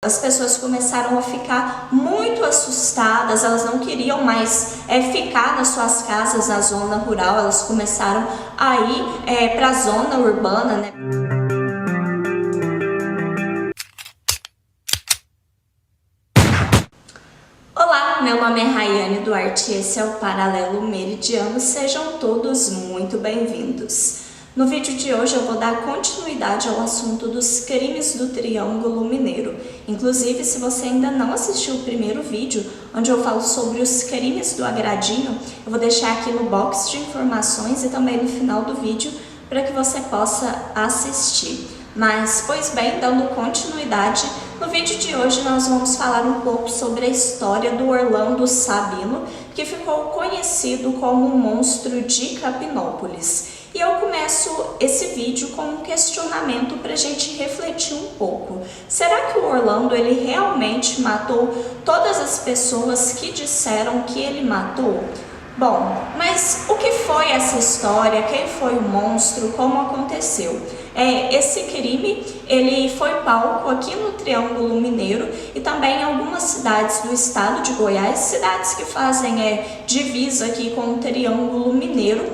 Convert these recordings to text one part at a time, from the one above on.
As pessoas começaram a ficar muito assustadas, elas não queriam mais ficar nas suas casas na zona rural, elas começaram a ir para a zona urbana, né? Olá, meu nome é Rayane Duarte e esse é o Paralelo Meridiano, sejam todos muito bem-vindos. No vídeo de hoje eu vou dar continuidade ao assunto dos crimes do Triângulo Mineiro. Inclusive, se você ainda não assistiu o primeiro vídeo, onde eu falo sobre os crimes do Agradinho, eu vou deixar aqui no box de informações e também no final do vídeo para que você possa assistir. Mas, pois bem, dando continuidade, no vídeo de hoje nós vamos falar um pouco sobre a história do Orlando Sabino, que ficou conhecido como o Monstro de Capinópolis. E eu começo esse vídeo com um questionamento para a gente refletir um pouco. Será que o Orlando ele realmente matou todas as pessoas que disseram que ele matou? Bom, mas o que foi essa história? Quem foi o monstro? Como aconteceu? Esse crime ele foi palco aqui no Triângulo Mineiro e também em algumas cidades do estado de Goiás, cidades que fazem divisa aqui com o Triângulo Mineiro,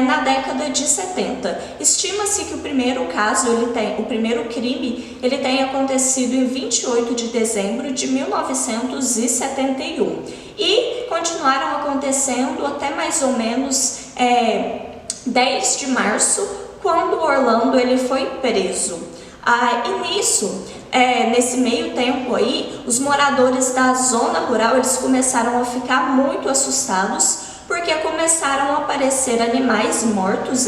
na década de 70. Estima-se que o primeiro caso, o primeiro crime, ele tenha acontecido em 28 de dezembro de 1971 e continuaram acontecendo até mais ou menos 10 de março, quando o Orlando ele foi preso. E nisso, nesse meio tempo aí, os moradores da zona rural eles começaram a ficar muito assustados, porque começaram a aparecer animais mortos,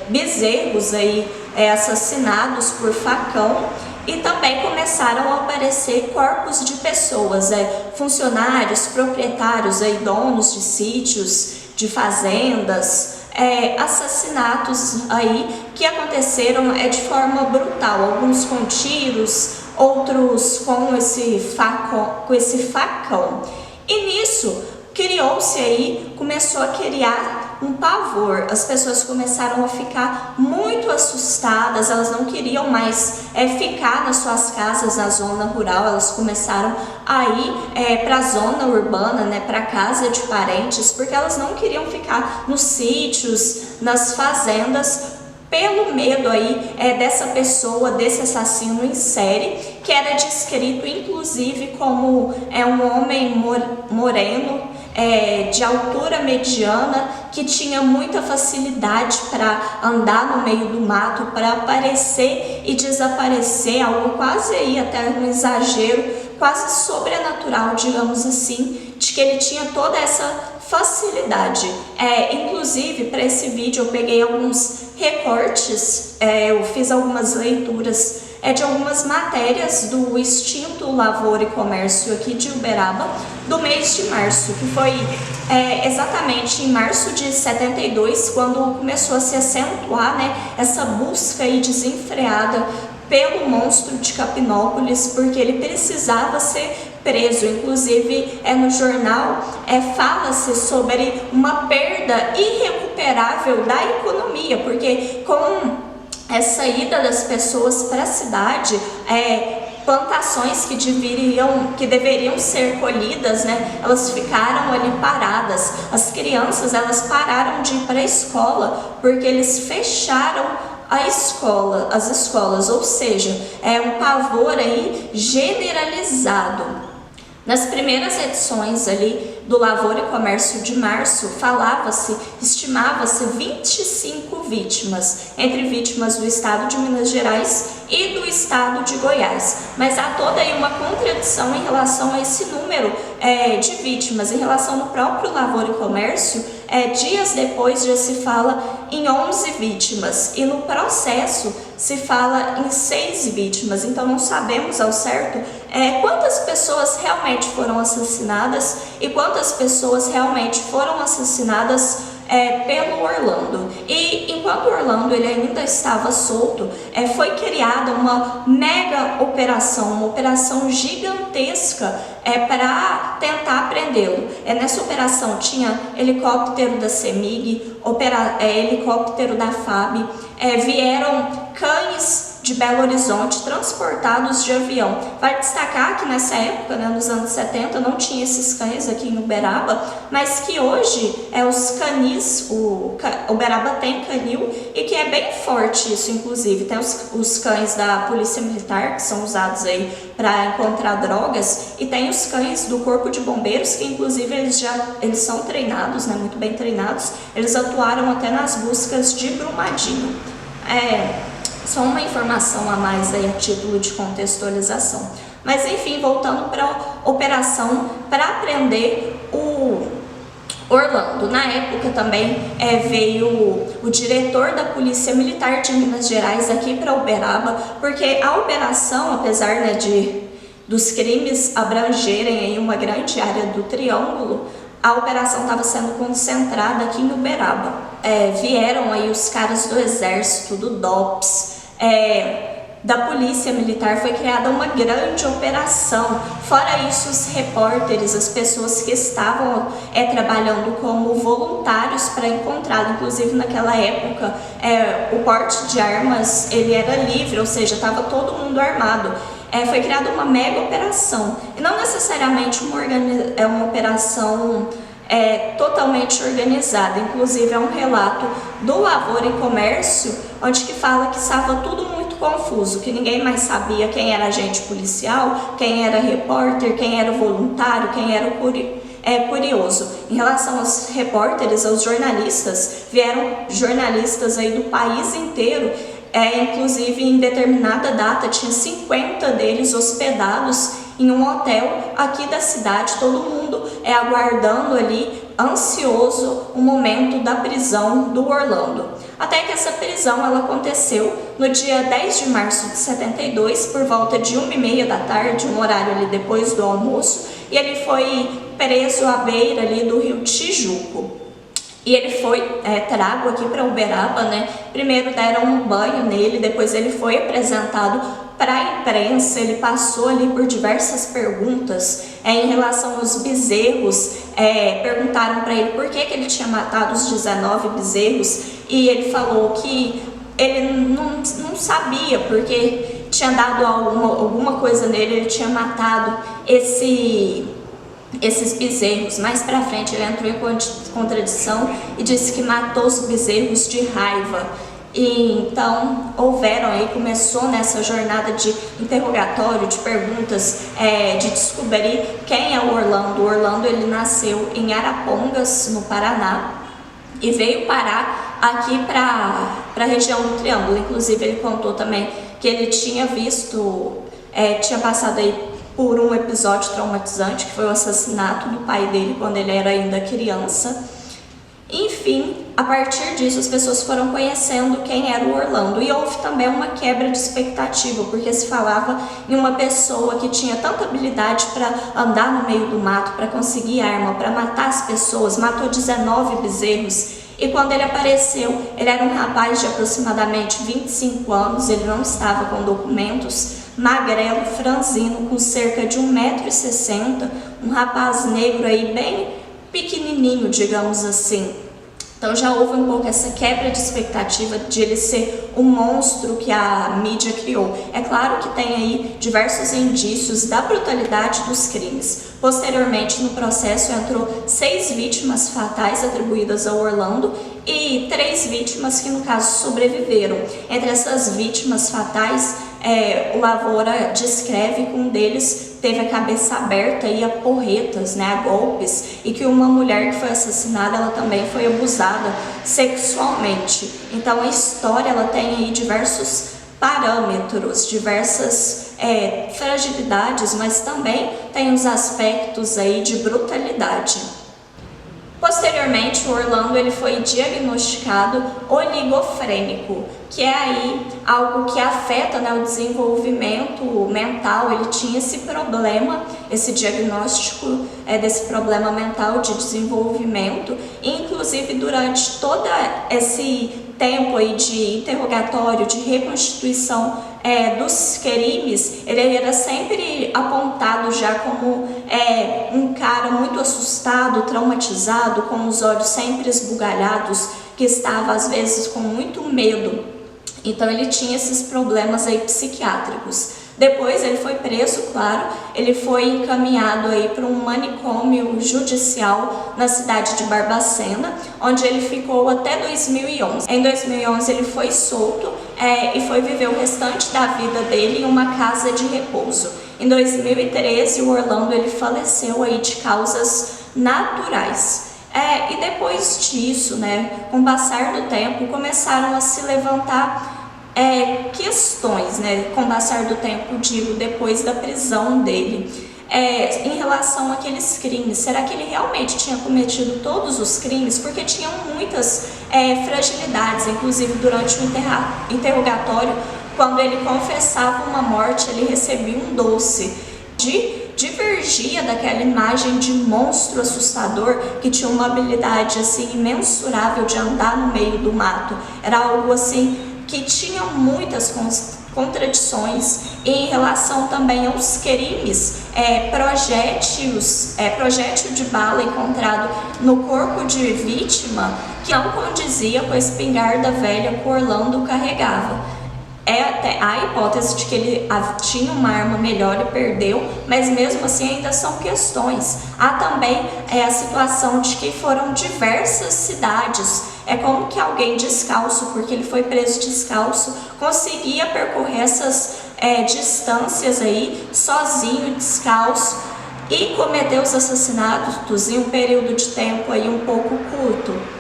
bezerros aí, assassinados por facão, e também começaram a aparecer corpos de pessoas, funcionários, proprietários, donos de sítios, de fazendas, assassinatos aí que aconteceram de forma brutal, alguns com tiros, outros com esse facão. E nisso criou-se aí, começou a criar um pavor, as pessoas começaram a ficar muito assustadas, elas não queriam mais ficar nas suas casas na zona rural, elas começaram a ir para a zona urbana, né, para casa de parentes, porque elas não queriam ficar nos sítios, nas fazendas, pelo medo aí dessa pessoa, desse assassino em série, que era descrito inclusive como um homem moreno, de altura mediana, que tinha muita facilidade para andar no meio do mato, para aparecer e desaparecer, algo quase aí até um exagero, quase sobrenatural, digamos assim, de que ele tinha toda essa facilidade. Inclusive, para esse vídeo eu peguei alguns recortes, eu fiz algumas leituras de algumas matérias do Extinto Lavoura e Comércio aqui de Uberaba, do mês de março, que foi exatamente em março de 72, quando começou a se acentuar, né, essa busca aí desenfreada pelo monstro de Capinópolis, porque ele precisava ser preso. Inclusive, no jornal fala-se sobre uma perda irrecuperável da economia, porque com essa ida das pessoas para a cidade, plantações que deveriam ser colhidas, né, elas ficaram ali paradas. As crianças elas pararam de ir para a escola porque eles fecharam as escolas, ou seja, um pavor aí generalizado. Nas primeiras edições ali do Lavoura e Comércio de março, estimava-se 25 vítimas, entre vítimas do estado de Minas Gerais e do estado de Goiás. Mas há toda aí uma contradição em relação a esse número de vítimas. Em relação no próprio Lavoura e Comércio, dias depois já se fala em 11 vítimas e no processo se fala em 6 vítimas. Então não sabemos ao certo quantas pessoas realmente foram assassinadas e quantas pessoas realmente foram assassinadas pelo Orlando. E enquanto o Orlando ele ainda estava solto, foi criada uma mega operação, uma operação gigantesca para tentar prendê-lo. Nessa operação tinha helicóptero da CEMIG, helicóptero da FAB, vieram cães de Belo Horizonte, transportados de avião. Vale destacar que nessa época, né, nos anos 70, não tinha esses cães aqui em Uberaba, mas que hoje os canis, Uberaba tem canil e que é bem forte isso, inclusive. Tem os cães da Polícia Militar, que são usados aí para encontrar drogas, e tem os cães do Corpo de Bombeiros, que inclusive eles são treinados, né, muito bem treinados. Eles atuaram até nas buscas de Brumadinho. Só uma informação a mais aí a título de contextualização. Mas enfim, voltando para a operação para prender o Orlando. Na época também veio o diretor da Polícia Militar de Minas Gerais aqui para Uberaba, porque a operação, apesar, né, dos crimes abrangerem aí uma grande área do Triângulo, a operação estava sendo concentrada aqui em Uberaba. Vieram aí os caras do Exército, do DOPS, da Polícia Militar, foi criada uma grande operação. Fora isso, os repórteres, as pessoas que estavam trabalhando como voluntários para encontrá-lo. Inclusive naquela época o porte de armas ele era livre, ou seja, estava todo mundo armado. Foi criada uma mega operação, e não necessariamente uma operação totalmente organizada. Inclusive é um relato do Lavoura e Comércio, onde que fala que estava tudo muito confuso, que ninguém mais sabia quem era agente policial, quem era repórter, quem era voluntário, quem era curioso. Em relação aos repórteres, aos jornalistas, vieram jornalistas aí do país inteiro. Inclusive em determinada data tinha 50 deles hospedados em um hotel aqui da cidade, todo mundo aguardando ali, ansioso, o momento da prisão do Orlando. Até que essa prisão ela aconteceu no dia 10 de março de 72, por volta de 1h30 da tarde, um horário ali depois do almoço, e ele foi preso à beira ali do rio Tijuco. E ele foi trago aqui para Uberaba, né? Primeiro deram um banho nele, depois ele foi apresentado para a imprensa. Ele passou ali por diversas perguntas em relação aos bezerros. Perguntaram para ele por que ele tinha matado os 19 bezerros, e ele falou que ele não sabia, porque tinha dado alguma coisa nele, ele tinha matado esses bezerros. Mais pra frente ele entrou em contradição e disse que matou os bezerros de raiva. E então começou nessa jornada de interrogatório, de perguntas, de descobrir quem é o Orlando. O Orlando ele nasceu em Arapongas, no Paraná, e veio parar aqui para a região do Triângulo. Inclusive ele contou também que ele tinha tinha passado aí por um episódio traumatizante, que foi o assassinato do pai dele quando ele era ainda criança. Enfim, a partir disso as pessoas foram conhecendo quem era o Orlando, e houve também uma quebra de expectativa, porque se falava em uma pessoa que tinha tanta habilidade para andar no meio do mato, para conseguir arma, para matar as pessoas, matou 19 bezerros. E quando ele apareceu, ele era um rapaz de aproximadamente 25 anos, ele não estava com documentos, magrelo, franzino, com cerca de 1,60 m, um rapaz negro aí bem pequenininho, digamos assim. Então já houve um pouco essa quebra de expectativa de ele ser um monstro que a mídia criou. É claro que tem aí diversos indícios da brutalidade dos crimes. Posteriormente, no processo, entrou 6 vítimas fatais atribuídas ao Orlando e 3 vítimas que, no caso, sobreviveram. Entre essas vítimas fatais, o Lavoura descreve que um deles teve a cabeça aberta e a porretas, né, a golpes, e que uma mulher que foi assassinada, ela também foi abusada sexualmente. Então a história ela tem aí diversos parâmetros, diversas fragilidades, mas também tem os aspectos aí de brutalidade. Posteriormente, o Orlando ele foi diagnosticado oligofrênico, que é aí algo que afeta, né, o desenvolvimento mental. Ele tinha esse problema, esse diagnóstico desse problema mental de desenvolvimento, e, inclusive durante todo esse tempo aí de interrogatório, de reconstituição dos crimes, ele era sempre apontado já como um cara muito assustado, traumatizado, com os olhos sempre esbugalhados, que estava às vezes com muito medo Então ele tinha esses problemas aí psiquiátricos. Depois ele foi preso, claro, ele foi encaminhado aí para um manicômio judicial na cidade de Barbacena, onde ele ficou até 2011. Em 2011 ele foi solto e foi viver o restante da vida dele em uma casa de repouso. Em 2013 o Orlando ele faleceu aí de causas naturais. E depois disso, né, com o passar do tempo, começaram a se levantar questões, né, com o passar do tempo, digo, depois da prisão dele, em relação àqueles crimes. Será que ele realmente tinha cometido todos os crimes? Porque tinham muitas fragilidades, inclusive durante o interrogatório, quando ele confessava uma morte, ele recebia um doce. Divergia daquela imagem de monstro assustador que tinha uma habilidade assim imensurável de andar no meio do mato. Era algo assim que tinha muitas contradições em relação também aos crimes, projétil de bala encontrado no corpo de vítima que não condizia com a espingarda velha que Orlando carregava. Até a hipótese de que ele tinha uma arma melhor e perdeu, mas mesmo assim ainda são questões. Há também a situação de que foram diversas cidades. É como que alguém descalço, porque ele foi preso descalço, conseguia percorrer essas distâncias aí, sozinho, descalço, e cometer os assassinatos em um período de tempo aí um pouco curto.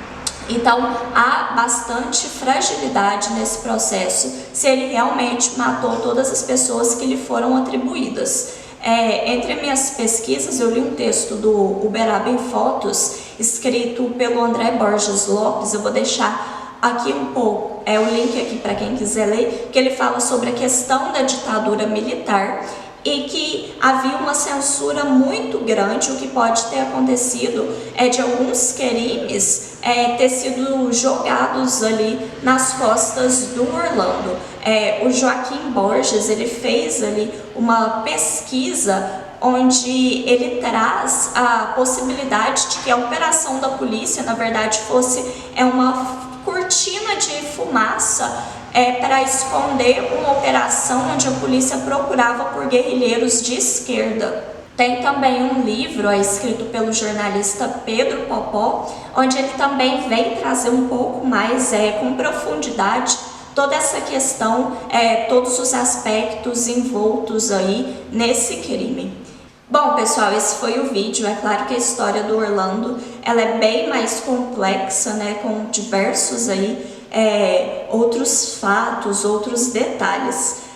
Então, há bastante fragilidade nesse processo, se ele realmente matou todas as pessoas que lhe foram atribuídas. Entre minhas pesquisas, eu li um texto do Uberaba em Fotos, escrito pelo André Borges Lopes. Eu vou deixar aqui um pouco, o link aqui para quem quiser ler, que ele fala sobre a questão da ditadura militar e que havia uma censura muito grande. O que pode ter acontecido de alguns crimes ter sido jogados ali nas costas do Orlando. O Joaquim Borges, ele fez ali uma pesquisa onde ele traz a possibilidade de que a operação da polícia, na verdade, fosse uma cortina de fumaça para esconder uma operação onde a polícia procurava por guerrilheiros de esquerda. Tem também um livro escrito pelo jornalista Pedro Popó, onde ele também vem trazer um pouco mais com profundidade toda essa questão, todos os aspectos envoltos aí nesse crime. Bom, pessoal, esse foi o vídeo. É claro que a história do Orlando ela é bem mais complexa, né, com diversos aí outros fatos, outros detalhes.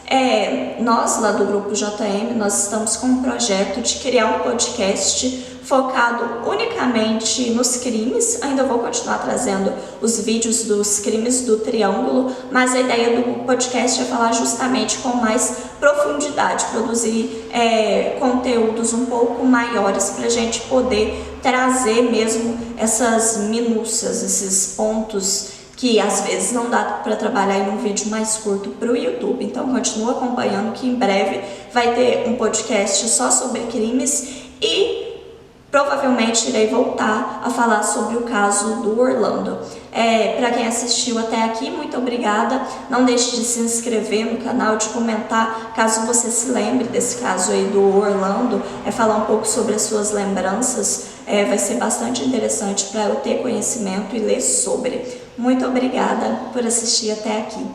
Nós lá do Grupo JM, nós estamos com um projeto de criar um podcast focado unicamente nos crimes. Ainda vou continuar trazendo os vídeos dos crimes do Triângulo, mas a ideia do podcast é falar justamente com mais profundidade, produzir conteúdos um pouco maiores para a gente poder trazer mesmo essas minúcias, esses pontos que às vezes não dá para trabalhar em um vídeo mais curto para o YouTube. Então continua acompanhando que em breve vai ter um podcast só sobre crimes e provavelmente irei voltar a falar sobre o caso do Orlando. Para quem assistiu até aqui, muito obrigada. Não deixe de se inscrever no canal, de comentar caso você se lembre desse caso aí do Orlando, falar um pouco sobre as suas lembranças. Vai ser bastante interessante para eu ter conhecimento e ler sobre. Muito obrigada por assistir até aqui.